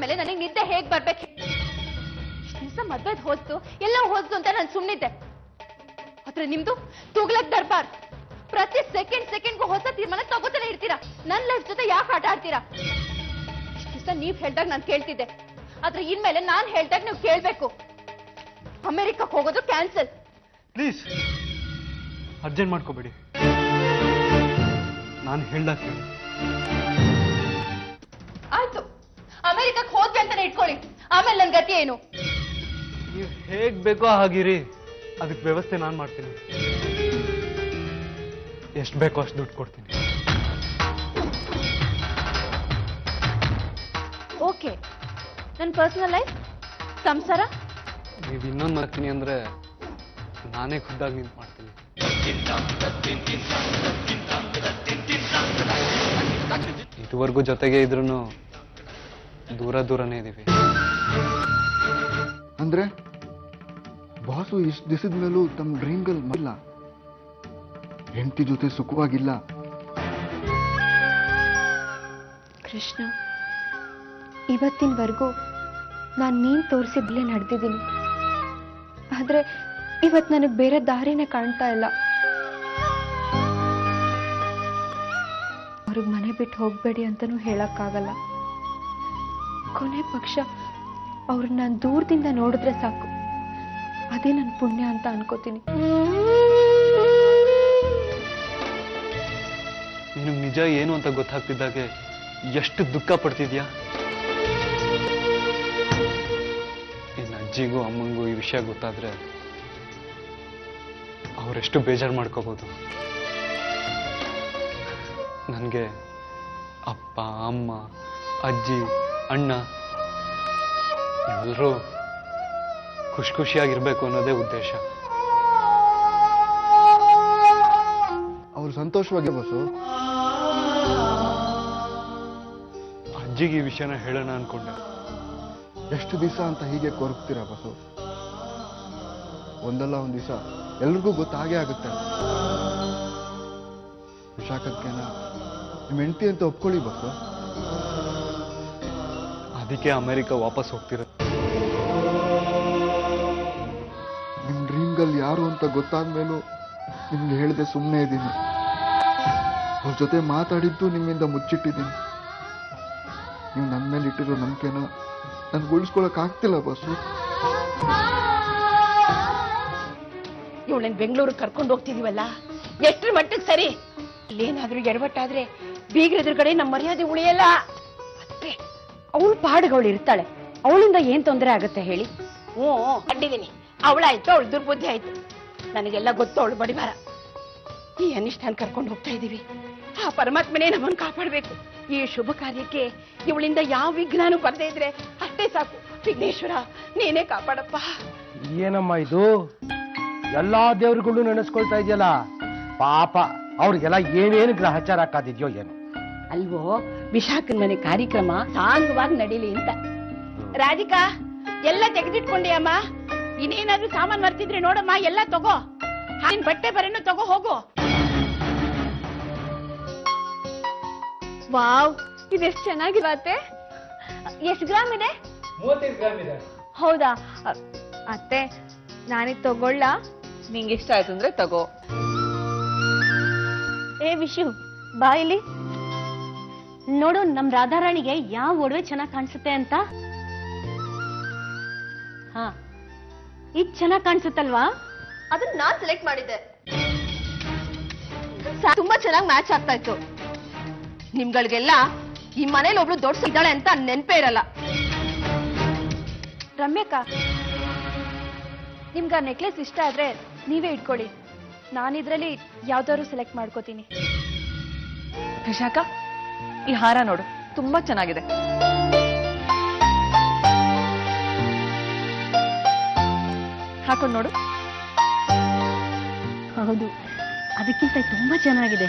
ಮೇಲೆ ನನಗೆ ನಿದ್ದೆ ಹೇಗ್ ಬರ್ಬೇಕು? ದಿವಸ ಮದ್ವೆದ್ ಹೋಸ್ತು ಎಲ್ಲ ಹೋಸ್ತು ಅಂತ ನಾನು ಸುಮ್ಮನಿದ್ದೆ. ಆದ್ರೆ ನಿಮ್ದು ತುಗ್ಲಕ್ ದರ್ಬಾರ್. ಪ್ರತಿ ಸೆಕೆಂಡ್ಗೂ ಹೊಸ ತೀರ್ಮಾನ ತಗೋತಾನೆ ಇರ್ತೀರಾ. ನನ್ನ ಲೈಫ್ ಜೊತೆ ಯಾಕೆ ಆಟ ಆಡ್ತೀರಾ? ಇಷ್ಟು ದಿವಸ ನೀವ್ ಹೇಳ್ದಾಗ ನಾನು ಕೇಳ್ತಿದ್ದೆ, ಆದ್ರೆ ಇನ್ಮೇಲೆ ನಾನ್ ಹೇಳ್ದಾಗ ನೀವು ಕೇಳ್ಬೇಕು. ಅಮೆರಿಕಕ್ಕೆ ಹೋಗೋದು ಕ್ಯಾನ್ಸಲ್. ಪ್ಲೀಸ್ ಅರ್ಜೆಂಟ್ ಮಾಡ್ಕೋಬೇಡಿ. ನಾನು ಹೇಳ್ದಾಗ ಕೇಳಿ. ಆಯ್ತು, ಅಮೆರಿಕಕ್ಕೆ ಹೋದ್ವಿ ಅಂತಾನೆ ಇಟ್ಕೊಳ್ಳಿ. ಆಮೇಲೆ ನನ್ ಗತಿ ಏನು? ನೀವು ಹೇಗ್ ಬೇಕೋ ಹಾಗಿರಿ. ಅದಕ್ಕೆ ವ್ಯವಸ್ಥೆ ನಾನು ಮಾಡ್ತೀನಿ. ಎಷ್ಟು ಬೇಕೋ ಅಷ್ಟು ದುಡ್ಡು ಕೊಡ್ತೀನಿ. ಓಕೆ, ನನ್ನ ಪರ್ಸನಲ್ ಲೈಫ್, ಸಂಸಾರ ನೀವು ಇನ್ನೊಂದು ಮಾಡ್ತೀನಿ ಅಂದ್ರೆ ನಾನೇ ಖುದ್ದಾಗಿ ನಿಂತು ಮಾಡ್ತೀನಿ. ಇದುವರೆಗೂ ಜೊತೆಗೆ ಇದ್ರೂ ದೂರನೇ ಇದೀವಿ. ಅಂದ್ರೆ ಬಾಸು ಇಷ್ಟು ದಿವಸದ ಮೇಲೂ ತಮ್ಮ ಡ್ರೀಮ್ ಗರ್ಲ್ ಇಲ್ಲ, ಹೆಂಡತಿ ಜೊತೆ ಸುಖವಾಗಿಲ್ಲ. ಕೃಷ್ಣ, ಇವತ್ತಿನವರೆಗೂ ನಾನು ನೀನ್ ತೋರಿಸಿದ್ಲೇ ನಡೆದಿದ್ದೀನಿ. ಆದ್ರೆ ಇವತ್ತು ನನಗೆ ಬೇರೆ ದಾರಿನೇ ಕಾಣ್ತಾ ಇಲ್ಲ. ಅವ್ರಿಗೆ ಮನೆ ಬಿಟ್ಟು ಹೋಗ್ಬೇಡಿ ಅಂತನೂ ಹೇಳಕ್ಕಾಗಲ್ಲ. ಕೊನೆ ಪಕ್ಷ ಅವ್ರನ್ನ ನಾನು ದೂರದಿಂದ ನೋಡಿದ್ರೆ ಸಾಕು, ಅದೇ ನನ್ನ ಪುಣ್ಯ ಅಂತ ಅನ್ಕೋತೀನಿ. ನಿನಗೆ ನಿಜ ಏನು ಅಂತ ಗೊತ್ತಾಗ್ತಿದ್ದಾಗೆ ಎಷ್ಟು ದುಃಖ ಪಡ್ತಿದ್ಯಾ? ನಿನ್ನ ಅಜ್ಜಿಗೂ ಅಮ್ಮಂಗೂ ಈ ವಿಷಯ ಗೊತ್ತಾದ್ರೆ ಅವರೆಷ್ಟು ಬೇಜಾರು ಮಾಡ್ಕೋಬಹುದು. ನನಗೆ ಅಪ್ಪ, ಅಮ್ಮ, ಅಜ್ಜಿ, ಅಣ್ಣ ಎಲ್ಲರೂ ಖುಷಿಯಾಗಿರ್ಬೇಕು ಅನ್ನೋದೇ ಉದ್ದೇಶ. ಅವ್ರು ಸಂತೋಷವಾಗಿ ಬಸ್ಸು. ಅಜ್ಜಿಗೆ ಈ ವಿಷಯನ ಹೇಳೋಣ ಅನ್ಕೊಂಡೆ. ಎಷ್ಟು ದಿವಸ ಅಂತ ಹೀಗೆ ಕೊರಗ್ತೀರಾ ಬಸ್ಸು? ಒಂದಲ್ಲ ಒಂದ್ ದಿವಸ ಎಲ್ರಿಗೂ ಗೊತ್ತಾಗೇ ಆಗುತ್ತೆ. ವಿಶಾಖಕ್ಕೇನ ನಿಮ್ಮ ಹೆಂಡತಿ ಅಂತ ಒಪ್ಕೊಳ್ಳಿ ಬಸ್ಸು. ಅದಕ್ಕೆ ಅಮೆರಿಕ ವಾಪಸ್ ಹೋಗ್ತಿರುತ್ತೆ. ನಿಮ್ ಡ್ರೀಮ್ ಗರ್ಲ್ ಯಾರು ಅಂತ ಗೊತ್ತಾದ್ಮೇಲೂ ನಿಮ್ಗೆ ಹೇಳದೆ ಸುಮ್ಮನೆ ಇದ್ದೀನಿ. ಅವ್ರ ಜೊತೆ ಮಾತಾಡಿದ್ದು ನಿಮ್ಮಿಂದ ಮುಚ್ಚಿಟ್ಟಿದ್ದೀನಿ. ನೀವು ನನ್ನ ಮೇಲೆ ಇಟ್ಟಿರೋ ನಂಬಿಕೆನ ನನ್ಗೆ ಉಳಿಸ್ಕೊಳಕ್ ಆಗ್ತಿಲ್ಲ ಬಸ್ಸು. ಇವಳನ್ನ ಬೆಂಗಳೂರಿಗೆ ಕರ್ಕೊಂಡು ಹೋಗ್ತಿದೀವಲ್ಲ, ಎಷ್ಟ್ರ ಮಟ್ಟಿಗೆ ಸರಿ? ಇಲ್ಲೇನಾದ್ರೂ ಎಡವಟ್ಟಾದ್ರೆ ಬೀಗ್ರ ಎದುರುಗಡೆ ನಮ್ಮ ಮರ್ಯಾದೆ ಉಳಿಯಲ್ಲ. ಅಷ್ಟೇ, ಅವಳು ಪಾಡುಗಳು ಇರ್ತಾಳೆ, ಅವಳಿಂದ ಏನ್ ತೊಂದರೆ ಆಗತ್ತೆ ಹೇಳಿ? ಅಡ್ಡಿದ್ದೀನಿ, ಅವಳಾಯ್ತು, ಅವಳು ದುರ್ಬುದ್ಧಿ ಆಯ್ತು, ನನಗೆಲ್ಲ ಗೊತ್ತು ಅವಳು ಬಡಿವಾರ. ಈ ಅನಿಷ್ಠಾನ ಕರ್ಕೊಂಡು ಹೋಗ್ತಾ ಇದೀವಿ. ಆ ಪರಮಾತ್ಮನೇ ನಮ್ಮನ್ನು ಕಾಪಾಡ್ಬೇಕು. ಈ ಶುಭ ಕಾರ್ಯಕ್ಕೆ ಇವಳಿಂದ ಯಾವ ವಿಘ್ನಾನು ಬರ್ದೇ ಇದ್ರೆ ಅಷ್ಟೇ ಸಾಕು. ವಿಘ್ನೇಶ್ವರ, ನೀನೇ ಕಾಪಾಡಪ್ಪ. ಏನಮ್ಮ ಇದು? ಎಲ್ಲಾ ದೇವ್ರುಗಳು ನೆನೆಸ್ಕೊಳ್ತಾ ಇದೆಯಲ್ಲ, ಪಾಪ ಅವ್ರಿಗೆಲ್ಲ ಏನೇನು ಗ್ರಹಚಾರ ಕಾದಿದ್ಯೋ ಏನು? ಅಲ್ವೋ, ವಿಶಾಖನ್ ಮನೆ ಕಾರ್ಯಕ್ರಮ ಸಾಂಗವಾಗಿ ನಡೀಲಿ ಅಂತ. ರಾಧಿಕಾ, ಎಲ್ಲ ತೆಗೆದಿಟ್ಕೊಂಡಿ ಅಮ್ಮ. ಇನ್ನೇನಾದ್ರೂ ಸಾಮಾನ್ ಮರ್ತಿದ್ರೆ ನೋಡಮ್ಮ, ಎಲ್ಲ ತಗೋ. ಹಾಗೆ ಬಟ್ಟೆ ಬರೆನೂ ತಗೋ ಹೋಗು. ವಾವ್, ಇದೆಷ್ಟು ಚೆನ್ನಾಗಿರತ್ತೆ. ಎಷ್ಟು ಗ್ರಾಮ್ ಇದೆ? 35 ಗ್ರಾಮ್ ಇದೆ. ಹೌದಾ ಅತ್ತೆ, ನಾನಿದ್ ತಗೊಳ್ಳ? ನಿಂಗೆ ಇಷ್ಟ ಆಯ್ತು ಅಂದ್ರೆ ತಗೋ. ಏ ವಿಶು, ಬಾ ಇಲ್ಲಿ ನೋಡು, ನಮ್ ರಾಧಾರಾಣಿಗೆ ಯಾವ ಒಡವೆ ಚೆನ್ನಾಗ್ ಕಾಣಿಸುತ್ತೆ ಅಂತ. ಹಾ, ಇದ್ ಚೆನ್ನಾಗ್ ಕಾಣಿಸುತ್ತಲ್ವಾ? ಅದನ್ನ ನಾನ್ ಸೆಲೆಕ್ಟ್ ಮಾಡಿದ್ದೆ. ತುಂಬಾ ಚೆನ್ನಾಗಿ ಮ್ಯಾಚ್ ಆಗ್ತಾ ಇತ್ತು. ನಿಮ್ಗಳಿಗೆಲ್ಲ ಈ ಮನೇಲಿ ಒಬ್ಳು ದೊಡ್ಡ ಇದ್ದಾಳೆ ಅಂತ ನೆನ್ಪೇ ಇರಲ್ಲ. ರಮ್ಯಕ್ಕ, ನಿಮ್ಗ ನೆಕ್ಲೆಸ್ ಇಷ್ಟ ಆದ್ರೆ ನೀವೇ ಇಟ್ಕೊಳ್ಳಿ. ನಾನಿದ್ರಲ್ಲಿ ಯಾವ್ದಾದ್ರು ಸೆಲೆಕ್ಟ್ ಮಾಡ್ಕೋತೀನಿ. ವಿಶಾಖ, ಈ ಹಾರ ನೋಡು, ತುಂಬಾ ಚೆನ್ನಾಗಿದೆ. ಹಾಕೊಂಡು ನೋಡು. ಹೌದು, ಅದಕ್ಕಿಂತ ತುಂಬಾ ಚೆನ್ನಾಗಿದೆ.